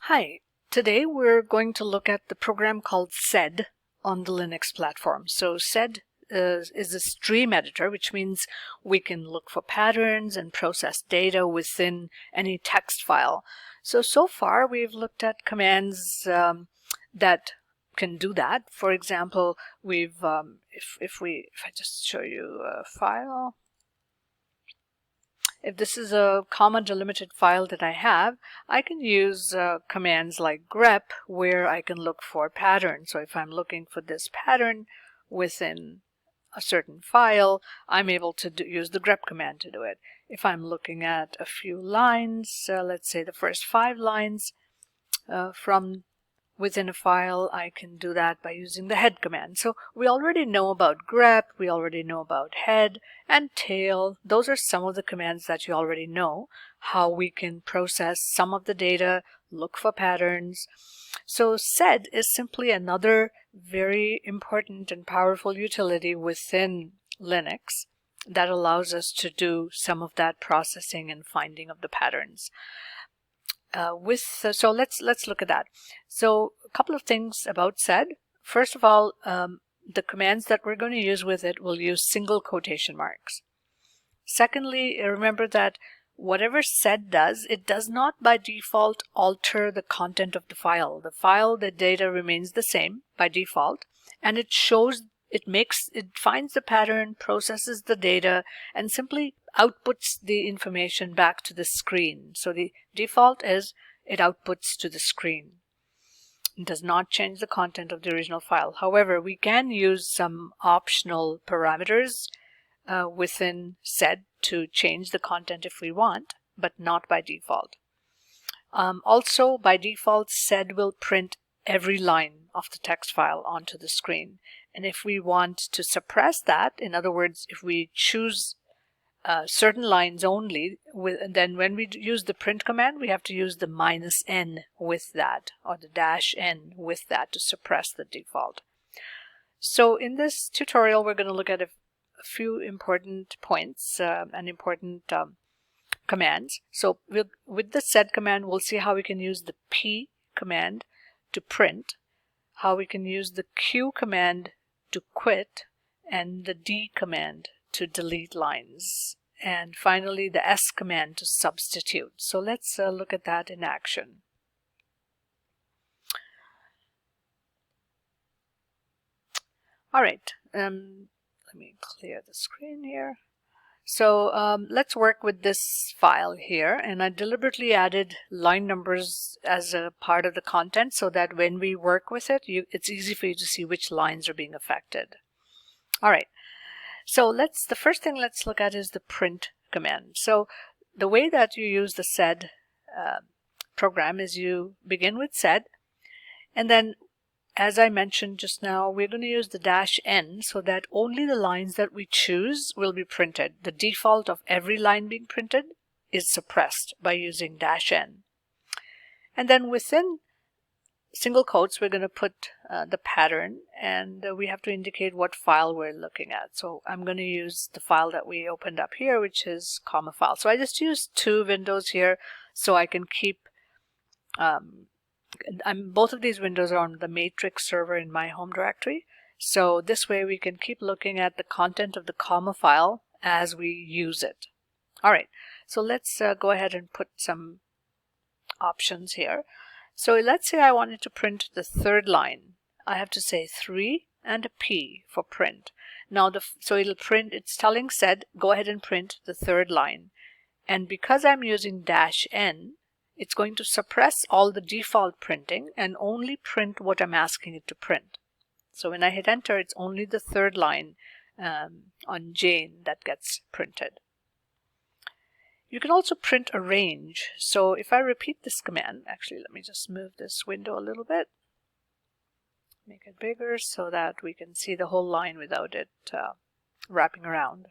Hi, today we're going to look at the program called SED on the Linux platform. So SED is a stream editor, which means we can look for patterns and process data within any text file. So far we've looked at commands that can do that. For example, we've if I just show you a file. If this is a comma delimited file that I have, I can use commands like grep where I can look for patterns. So if I'm looking for this pattern within a certain file, I'm able to use the grep command to do it. If I'm looking at a few lines, let's say the first 5 lines from within a file, I can do that by using the head command. So we already know about grep, we already know about head and tail. Those are some of the commands that you already know, how we can process some of the data, look for patterns. So sed is simply another very important and powerful utility within Linux that allows us to do some of that processing and finding of the patterns. So let's look at that. So a couple of things about sed. First of all, the commands that we're going to use with it will use single quotation marks. Secondly, remember that whatever sed does, it does not by default alter the content of the file. The data remains the same by default, and it finds the pattern, processes the data, and simply outputs the information back to the screen. So the default is it outputs to the screen. It does not change the content of the original file. However, we can use some optional parameters within sed to change the content if we want, but not by default. Also, by default, sed will print every line of the text file onto the screen. And if we want to suppress that, in other words, if we choose certain lines only, then when we use the print command, we have to use the -n with that, or the -n with that, to suppress the default. So in this tutorial, we're going to look at a few important points and important commands. So with the sed command, we'll see how we can use the p command to print, how we can use the q command to quit, and the d command to delete lines, and finally the s command to substitute. So let's look at that in action. All right, let me clear the screen here. So let's work with this file here, and I deliberately added line numbers as a part of the content so that when we work with it, it's easy for you to see which lines are being affected. All right, so the first thing let's look at is the print command. So the way that you use the sed program is you begin with sed, and then as I mentioned just now, we're going to use the -n so that only the lines that we choose will be printed. The default of every line being printed is suppressed by using -n. And then within single quotes, we're going to put the pattern, and we have to indicate what file we're looking at. So I'm going to use the file that we opened up here, which is comma file. So I just used 2 windows here so I can keep both of these windows are on the matrix server in my home directory. So this way we can keep looking at the content of the comma file as we use it. All right, so let's go ahead and put some options here. So let's say I wanted to print the 3rd line. I have to say 3 and a P for print. Now, so it's telling sed, go ahead and print the 3rd line. And because I'm using -n, it's going to suppress all the default printing and only print what I'm asking it to print. So when I hit enter, it's only the 3rd line on Jane that gets printed. You can also print a range. So if I repeat this command, actually let me just move this window a little bit, make it bigger so that we can see the whole line without it wrapping around.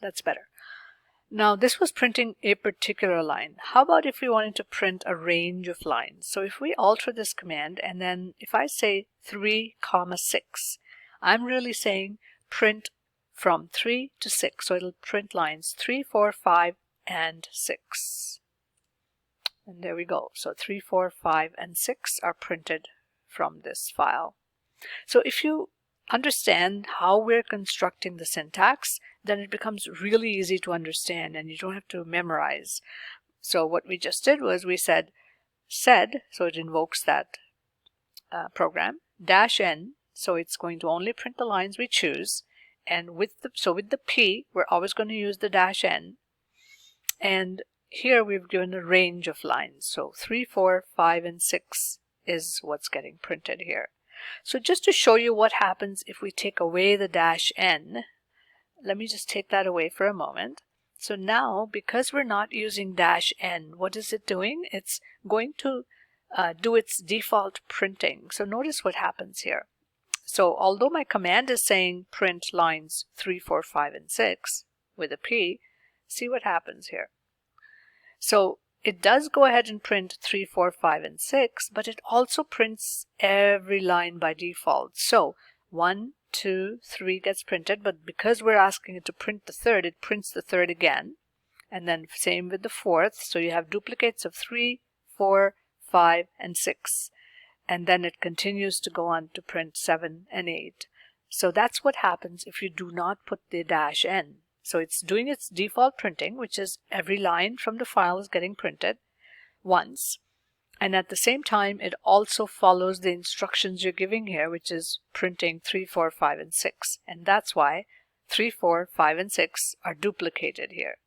That's better. Now this was printing a particular line. How about if we wanted to print a range of lines? So if we alter this command, and then if I say 3, 6, I'm really saying print from 3 to 6. So it'll print lines 3, 4, 5, and 6. And there we go. So 3, 4, 5, and 6 are printed from this file. So if you understand how we're constructing the syntax, then it becomes really easy to understand and you don't have to memorize. So what we just did was we said sed, so it invokes that program, -n, so it's going to only print the lines we choose, and with the p, we're always going to use the -n, and here we've given a range of lines, so 3, 4, 5, and 6 is what's getting printed here. So just to show you what happens if we take away the -n, let me just take that away for a moment. So now, because we're not using -n, what is it doing? It's going to do its default printing. So notice what happens here. So although my command is saying print lines 3, 4, 5, and 6 with a P, see what happens here. So it does go ahead and print 3, 4, 5, and 6, but it also prints every line by default. So 1, 2, 3 gets printed, but because we're asking it to print the third, it prints the third again. And then same with the fourth. So you have duplicates of 3, 4, 5, and 6. And then it continues to go on to print 7 and 8. So that's what happens if you do not put the -n. So it's doing its default printing, which is every line from the file is getting printed once. And at the same time, it also follows the instructions you're giving here, which is printing 3, 4, 5, and 6. And that's why 3, 4, 5, and 6 are duplicated here.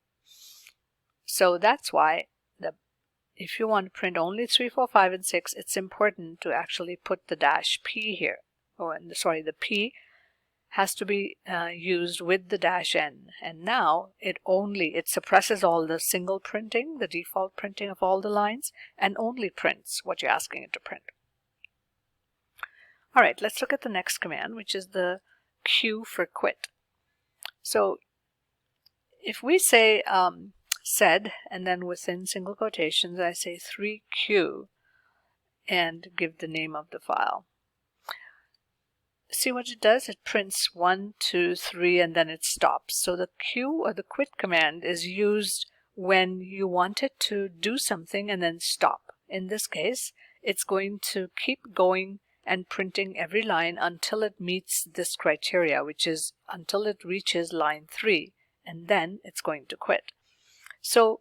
So that's why if you want to print only 3, 4, 5, and 6, it's important to actually put the -p here. The P has to be used with the -n. And now it suppresses all the single printing, the default printing of all the lines, and only prints what you're asking it to print. All right, let's look at the next command, which is the Q for quit. So if we say sed, and then within single quotations, I say 3Q and give the name of the file. See what it does? It prints 1, 2, 3, and then it stops. So the Q or the quit command is used when you want it to do something and then stop. In this case, it's going to keep going and printing every line until it meets this criteria, which is until it reaches line 3, and then it's going to quit. So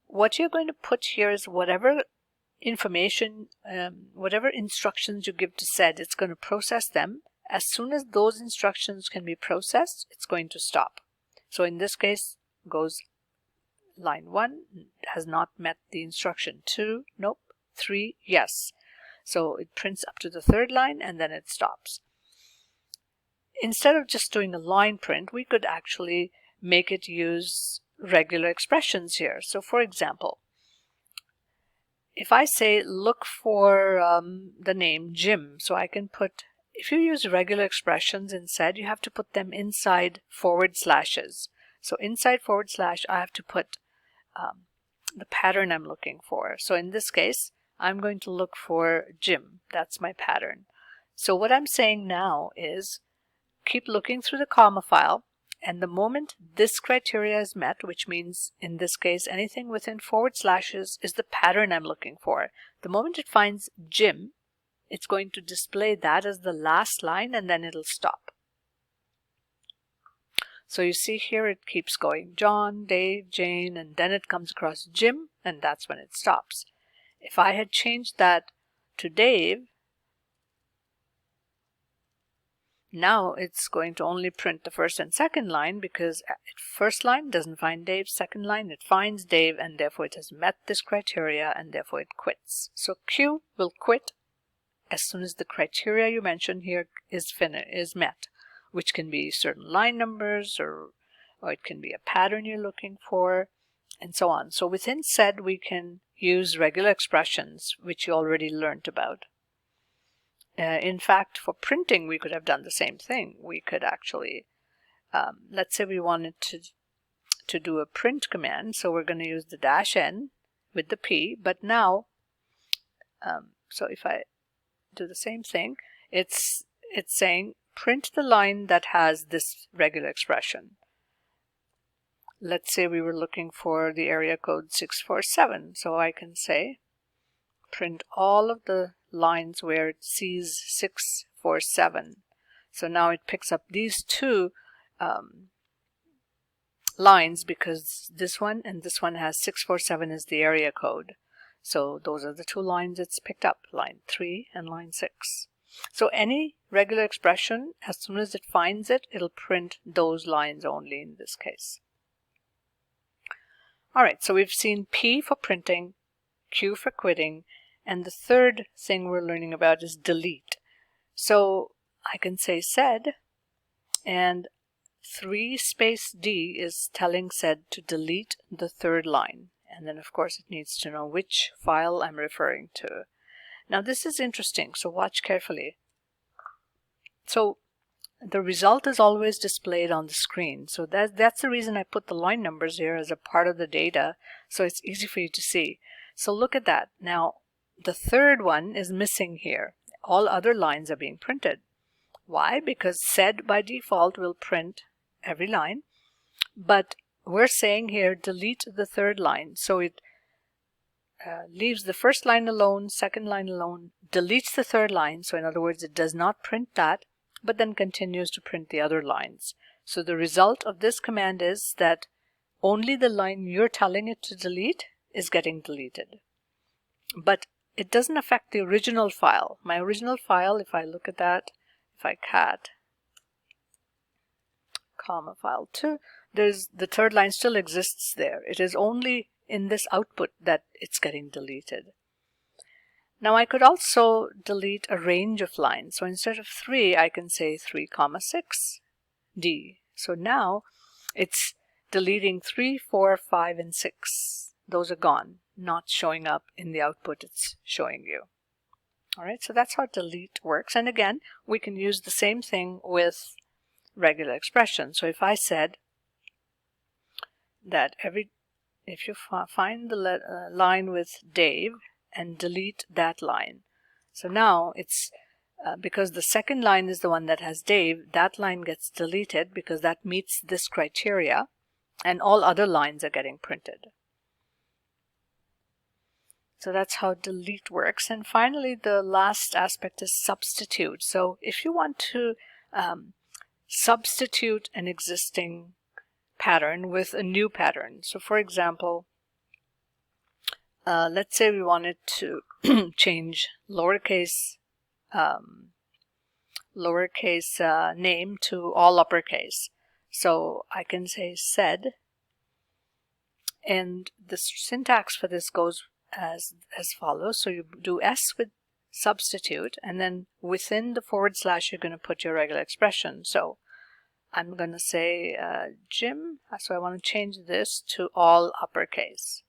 what you're going to put here is whatever information, whatever instructions you give to sed, it's going to process them. As soon as those instructions can be processed, it's going to stop. So in this case, goes line 1, has not met the instruction. 2, nope. 3, yes. So it prints up to the third line and then it stops. Instead of just doing a line print, we could actually make it use regular expressions here. So for example, if I say look for the name Jim, so I can put, if you use regular expressions instead, you have to put them inside forward slashes. So inside forward slash, I have to put the pattern I'm looking for. So in this case, I'm going to look for Jim. That's my pattern. So what I'm saying now is keep looking through the comma file, and the moment this criteria is met, which means in this case anything within forward slashes is the pattern I'm looking for. The moment it finds Jim, it's going to display that as the last line and then it'll stop. So you see here it keeps going John, Dave, Jane, and then it comes across Jim, and that's when it stops. If I had changed that to Dave, now it's going to only print the first and second line, because first line doesn't find Dave, second line it finds Dave, and therefore it has met this criteria and therefore it quits. So Q will quit as soon as the criteria you mentioned here is met, which can be certain line numbers or it can be a pattern you're looking for, and so on. So within sed we can use regular expressions, which you already learned about. In fact, for printing, we could have done the same thing. We could actually, let's say we wanted to do a print command, so we're going to use the -n with the P, but now, so if I do the same thing, it's saying print the line that has this regular expression. let's say we were looking for the area code 647. So I can say print all of the lines where it sees 647. So now it picks up these two lines because this one and this one has 647 as the area code. So those are the two lines it's picked up, line 3 and line 6. So any regular expression, as soon as it finds it, it'll print those lines only in this case. All right, so we've seen P for printing, Q for quitting, and the third thing we're learning about is delete. So I can say sed, and 3 space D is telling sed to delete the third line. And then of course it needs to know which file I'm referring to. Now this is interesting, so watch carefully. So the result is always displayed on the screen. So that's the reason I put the line numbers here as a part of the data, so it's easy for you to see. So look at that. Now the third one is missing here. All other lines are being printed. Why? Because sed by default will print every line, but we're saying here delete the third line. So it leaves the first line alone, second line alone, deletes the third line. So in other words, it does not print that, but then continues to print the other lines. So the result of this command is that only the line you're telling it to delete is getting deleted. But it doesn't affect the original file. My original file, if I look at that, if I cat comma file 2, the third line still exists there. It is only in this output that it's getting deleted. Now I could also delete a range of lines. So instead of 3, I can say 3, 6, D. So now it's deleting 3, 4, 5, and 6. Those are gone, not showing up in the output it's showing you. All right, so that's how delete works. And again, we can use the same thing with regular expressions. So if I said that if you find the line with Dave and delete that line. So now it's because the second line is the one that has Dave, that line gets deleted because that meets this criteria, and all other lines are getting printed. So that's how delete works. And finally, the last aspect is substitute. So if you want to substitute an existing pattern with a new pattern. So for example, let's say we wanted to change lowercase name to all uppercase. So I can say sed, and the syntax for this goes as follows. So you do S with substitute, and then within the / you're going to put your regular expression. So I'm going to say Jim, so I want to change this to all uppercase.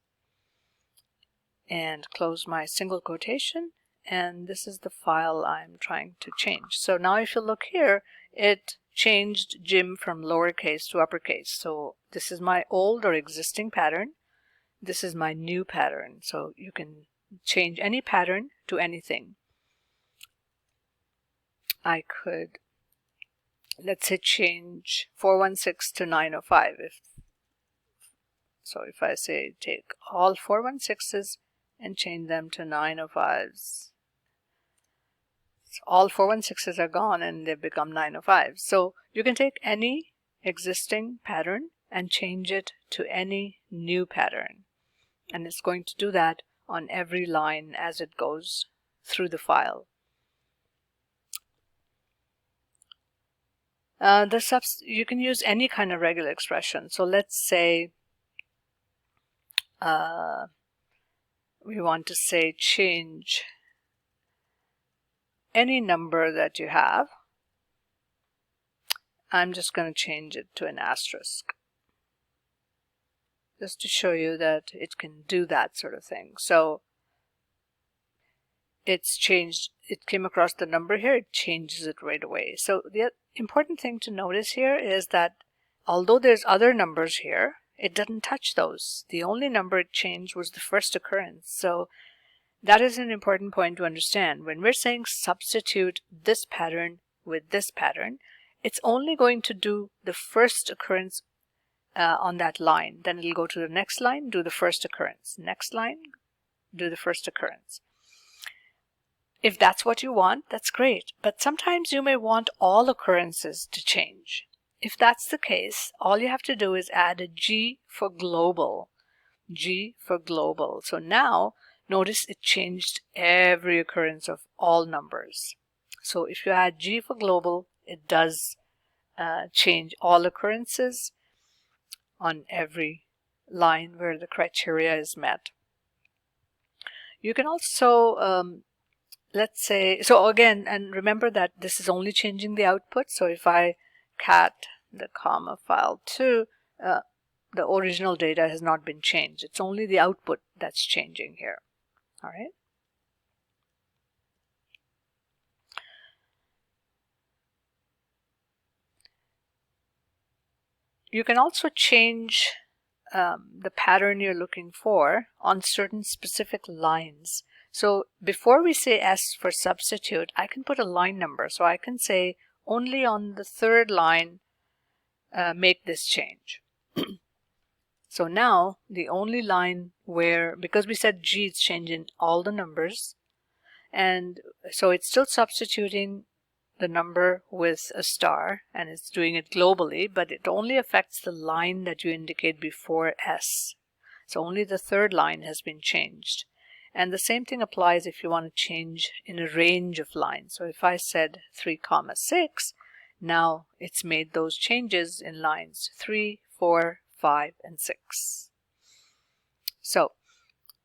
And close my single quotation, and this is the file I'm trying to change. So now if you look here, it changed Jim from lowercase to uppercase. So this is my old or existing pattern. This is my new pattern. So you can change any pattern to anything. I could, let's say, change 416 to 905. So if I say take all 416s and change them to 905s, so all 416s are gone and they've become 905s. So you can take any existing pattern and change it to any new pattern. And it's going to do that on every line as it goes through the file. You can use any kind of regular expression. So let's say we want to say change any number that you have. I'm just going to change it to an asterisk, just to show you that it can do that sort of thing. So it's changed, it came across the number here, it changes it right away. So the important thing to notice here is that although there's other numbers here, it doesn't touch those. The only number it changed was the first occurrence. So that is an important point to understand. When we're saying substitute this pattern with this pattern, it's only going to do the first occurrence on that line. Then it'll go to the next line, do the first occurrence. Next line, do the first occurrence. If that's what you want, that's great. But sometimes you may want all occurrences to change. If that's the case, all you have to do is add a G for global. G for global. So now, notice it changed every occurrence of all numbers. So if you add G for global, it does change all occurrences on every line where the criteria is met. You can also, let's say, so again, and remember that this is only changing the output. So if I cat the comma file 2, the original data has not been changed. It's only the output that's changing here. All right. You can also change the pattern you're looking for on certain specific lines. So before we say S for substitute, I can put a line number. So I can say only on the third line make this change. So now the only line where, because we said G is changing all the numbers, and so it's still substituting the number with a star, and it's doing it globally, but it only affects the line that you indicate before S. So only the third line has been changed. And the same thing applies if you want to change in a range of lines. So if I said 3, 6, now it's made those changes in lines 3, 4, 5, and 6. So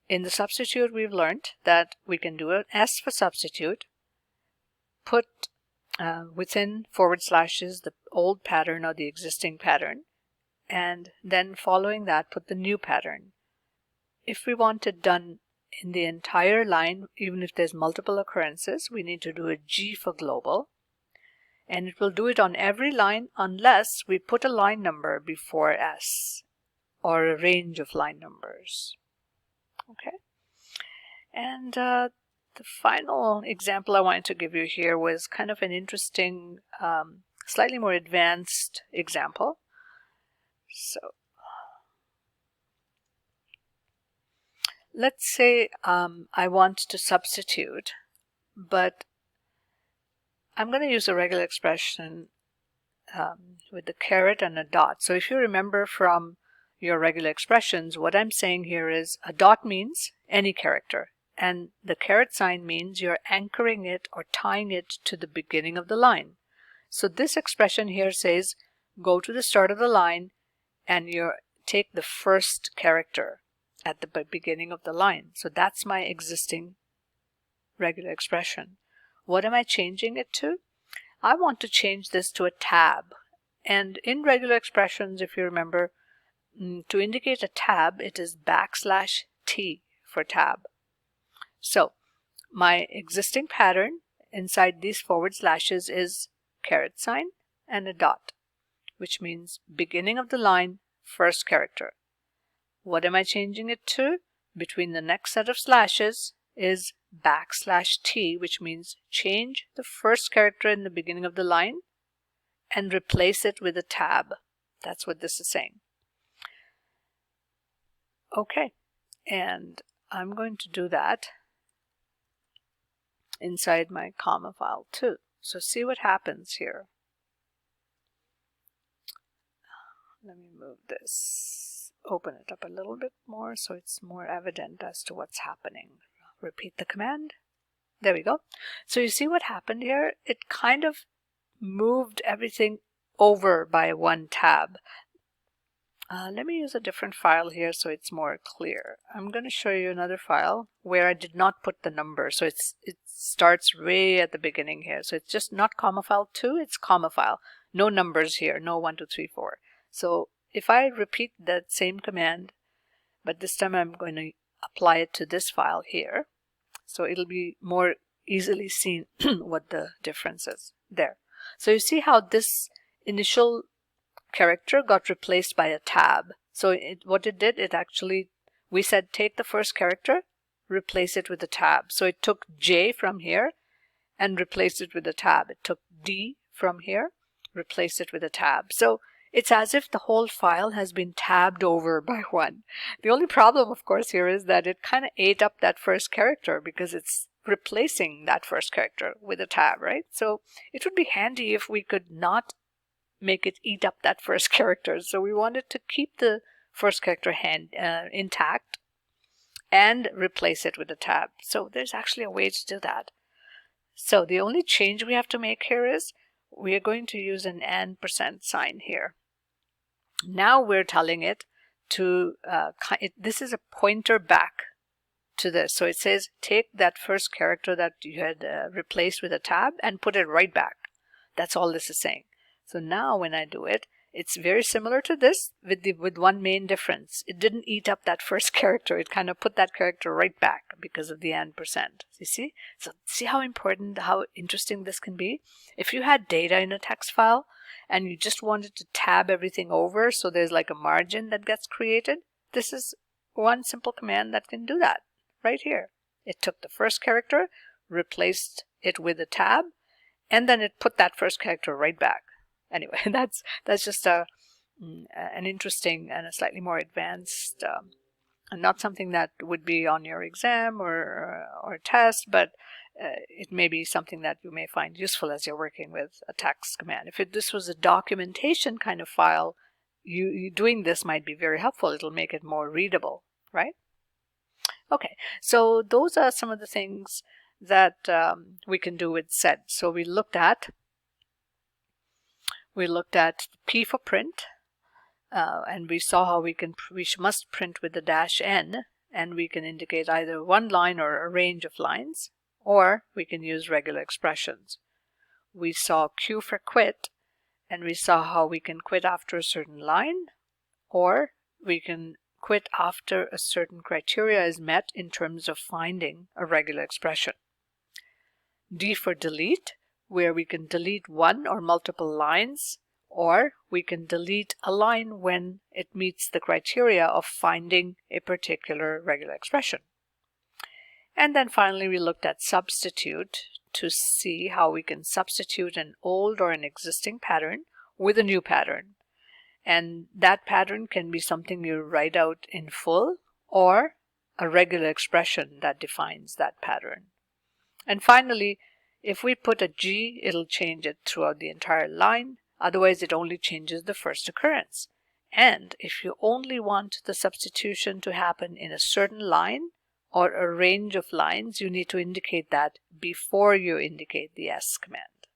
in the substitute, we've learned that we can do an S for substitute, put within forward slashes the old pattern or the existing pattern, and then following that, put the new pattern. If we want it done in the entire line, even if there's multiple occurrences, we need to do a G for global, and it will do it on every line unless we put a line number before S or a range of line numbers. Okay, and the final example I wanted to give you here was kind of an interesting, slightly more advanced example. So let's say I want to substitute, but I'm going to use a regular expression with the caret and a dot. So if you remember from your regular expressions, what I'm saying here is a dot means any character, and the caret sign means you're anchoring it or tying it to the beginning of the line. So this expression here says go to the start of the line and you take the first character at the beginning of the line. So that's my existing regular expression. What am I changing it to? I want to change this to a tab. And in regular expressions, if you remember, to indicate a tab, it is \T for tab. So my existing pattern inside these forward slashes is caret sign and a dot, which means beginning of the line, first character. What am I changing it to? Between the next set of slashes is \T, which means change the first character in the beginning of the line and replace it with a tab. That's what this is saying. Okay, and I'm going to do that inside my comma file too. So see what happens here. Let me move this, open it up a little bit more so it's more evident as to what's happening. Repeat the command. There we go. So you see what happened here? It kind of moved everything over by one tab. Let me use a different file here so it's more clear. I'm going to show you another file where I did not put the number. So it starts way at the beginning here. So it's just not comma file 2, it's comma file. No numbers here, no 1, 2, 3, 4. So if I repeat that same command, but this time I'm going to apply it to this file here. So it'll be more easily seen what the difference is there. So you see how this initial character got replaced by a tab. So what it did, it actually, we said take the first character, replace it with a tab. So it took J from here and replaced it with a tab. It took D from here, replaced it with a tab. So It's as if the whole file has been tabbed over by one. The only problem, of course, here is that it kind of ate up that first character because it's replacing that first character with a tab, right? So it would be handy if we could not make it eat up that first character. So we wanted to keep the first character intact and replace it with a tab. So there's actually a way to do that. So the only change we have to make here is we are going to use an % sign here. Now we're telling it to, this is a pointer back to this. So it says take that first character that you had replaced with a tab and put it right back. That's all this is saying. So now when I do it, it's very similar to this with one main difference. It didn't eat up that first character. It kind of put that character right back because of the %. You see? So see how important, how interesting this can be? If you had data in a text file and you just wanted to tab everything over so there's like a margin that gets created, this is one simple command that can do that right here. It took the first character, replaced it with a tab, and then it put that first character right back. Anyway, that's just an interesting and a slightly more advanced, and not something that would be on your exam or test, but it may be something that you may find useful as you're working with a text command. If this was a documentation kind of file, you doing this might be very helpful. It'll make it more readable, right? Okay, so those are some of the things that we can do with sed. So we looked at P for print, and we saw how we must print with the -n, and we can indicate either one line or a range of lines, or we can use regular expressions. We saw Q for quit, and we saw how we can quit after a certain line, or we can quit after a certain criteria is met in terms of finding a regular expression. D for delete, where we can delete one or multiple lines, or we can delete a line when it meets the criteria of finding a particular regular expression. And then finally we looked at substitute to see how we can substitute an old or an existing pattern with a new pattern. And that pattern can be something you write out in full or a regular expression that defines that pattern. And finally, if we put a G, it'll change it throughout the entire line. Otherwise, it only changes the first occurrence. And if you only want the substitution to happen in a certain line or a range of lines, you need to indicate that before you indicate the S command.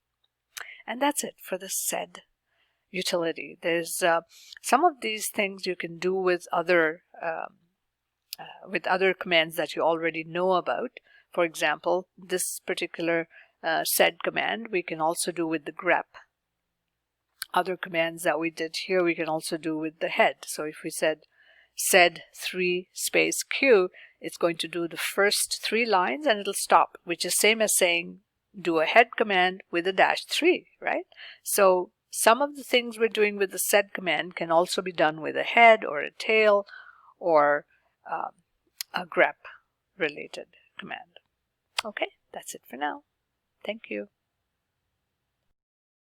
And that's it for the sed utility. There's some of these things you can do with other commands that you already know about. For example, this particular sed command we can also do with the grep. Other commands that we did here we can also do with the head. So if we said sed 3 space Q, it's going to do the first 3 lines and it'll stop, which is same as saying do a head command with a -3, right? So some of the things we're doing with the sed command can also be done with a head or a tail or a grep related command. Okay, that's it for now. Thank you.